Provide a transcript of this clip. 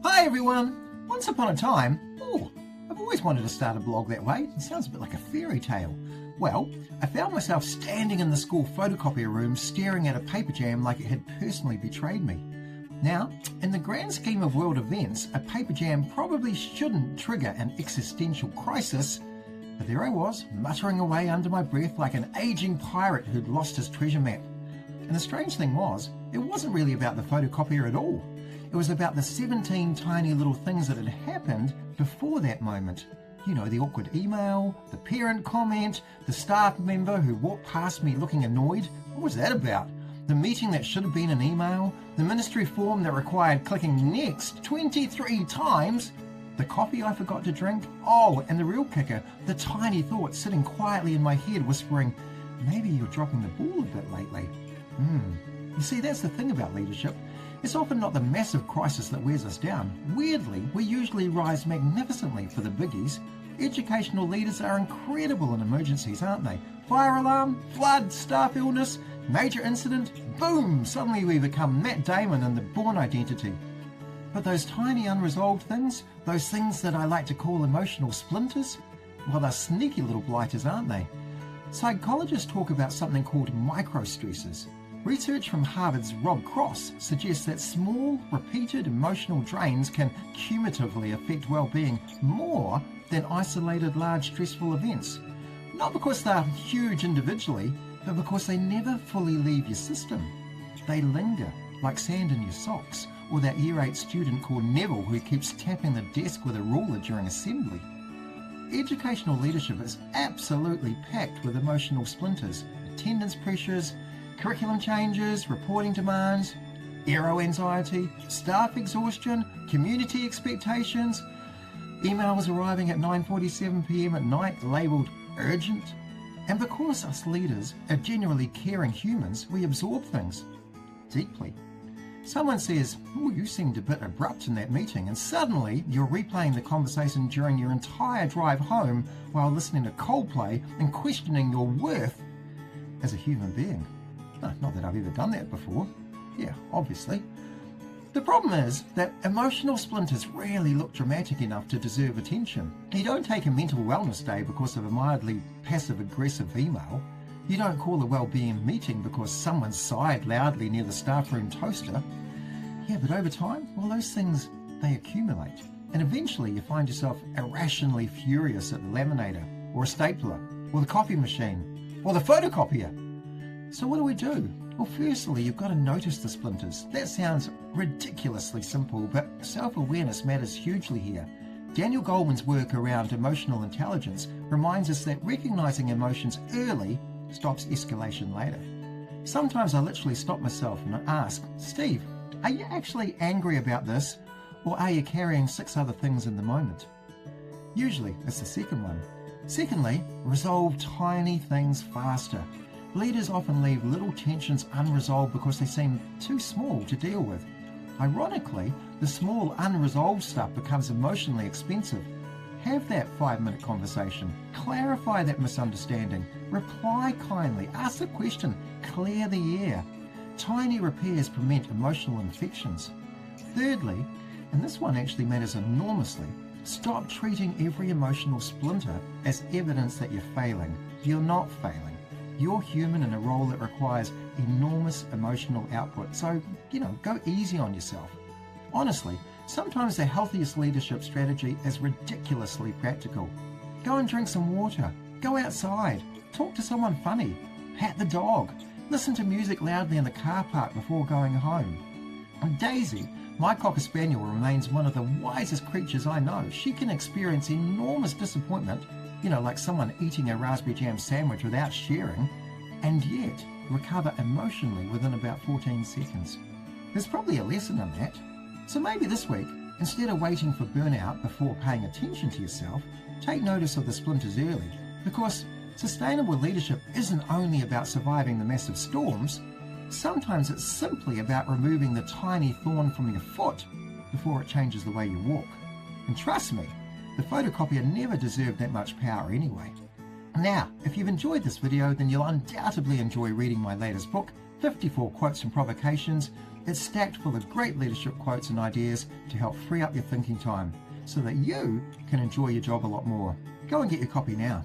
Hi everyone! Once upon a time, I've always wanted to start a blog that way. It sounds a bit like a fairy tale. Well, I found myself standing in the school photocopier room staring at a paper jam like it had personally betrayed me. Now, in the grand scheme of world events, a paper jam probably shouldn't trigger an existential crisis, but there I was, muttering away under my breath like an aging pirate who'd lost his treasure map. And the strange thing was, it wasn't really about the photocopier at all. It was about the 17 tiny little things that had happened before that moment. You know, the awkward email, the parent comment, the staff member who walked past me looking annoyed. What was that about? The meeting that should have been an email, the ministry form that required clicking next 23 times, the coffee I forgot to drink, and the real kicker, the tiny thought sitting quietly in my head whispering, maybe you're dropping the ball a bit lately. You see, that's the thing about leadership. It's often not the massive crisis that wears us down. Weirdly, we usually rise magnificently for the biggies. Educational leaders are incredible in emergencies, aren't they? Fire alarm, flood, staff illness, major incident, boom! Suddenly we become Matt Damon in The Bourne Identity. But those tiny unresolved things, those things that I like to call emotional splinters, well, they're sneaky little blighters, aren't they? Psychologists talk about something called microstresses. Research from Harvard's Rob Cross suggests that small, repeated emotional drains can cumulatively affect well-being more than isolated large stressful events. Not because they're huge individually, but because they never fully leave your system. They linger, like sand in your socks, or that year 8 student called Neville who keeps tapping the desk with a ruler during assembly. Educational leadership is absolutely packed with emotional splinters, attendance pressures, curriculum changes, reporting demands, aero anxiety, staff exhaustion, community expectations, emails arriving at 9:47 p.m. at night labelled urgent. And because us leaders are genuinely caring humans, we absorb things deeply. Someone says, you seemed a bit abrupt in that meeting, and suddenly you're replaying the conversation during your entire drive home while listening to Coldplay and questioning your worth as a human being. Not that I've ever done that before. Yeah, obviously. The problem is that emotional splinters rarely look dramatic enough to deserve attention. You don't take a mental wellness day because of a mildly passive-aggressive email. You don't call a well-being meeting because someone sighed loudly near the staff room toaster. Yeah, but over time, well, those things, they accumulate. And eventually you find yourself irrationally furious at the laminator, or a stapler, or the copy machine, or the photocopier. So what do? Well, firstly, you've got to notice the splinters. That sounds ridiculously simple, but self-awareness matters hugely here. Daniel Goleman's work around emotional intelligence reminds us that recognizing emotions early stops escalation later. Sometimes I literally stop myself and I ask, Steve, are you actually angry about this, or are you carrying 6 other things in the moment? Usually, it's the second one. Secondly, resolve tiny things faster. Leaders often leave little tensions unresolved because they seem too small to deal with. Ironically, the small unresolved stuff becomes emotionally expensive. Have that 5-minute conversation. Clarify that misunderstanding. Reply kindly. Ask a question. Clear the air. Tiny repairs prevent emotional infections. Thirdly, and this one actually matters enormously, stop treating every emotional splinter as evidence that you're failing. You're not failing. You're human in a role that requires enormous emotional output, so, go easy on yourself. Honestly, sometimes the healthiest leadership strategy is ridiculously practical. Go and drink some water, go outside, talk to someone funny, pat the dog, listen to music loudly in the car park before going home. And Daisy, my Cocker Spaniel, remains one of the wisest creatures I know. She can experience enormous disappointment, like someone eating a raspberry jam sandwich without sharing, and yet recover emotionally within about 14 seconds. There's probably a lesson in that. So maybe this week, instead of waiting for burnout before paying attention to yourself, take notice of the splinters early, because sustainable leadership isn't only about surviving the massive storms. Sometimes it's simply about removing the tiny thorn from your foot before it changes the way you walk. And trust me, the photocopier never deserved that much power anyway. Now, if you've enjoyed this video, then you'll undoubtedly enjoy reading my latest book, 54 Quotes and Provocations, It's stacked full of great leadership quotes and ideas to help free up your thinking time so that you can enjoy your job a lot more. Go and get your copy now.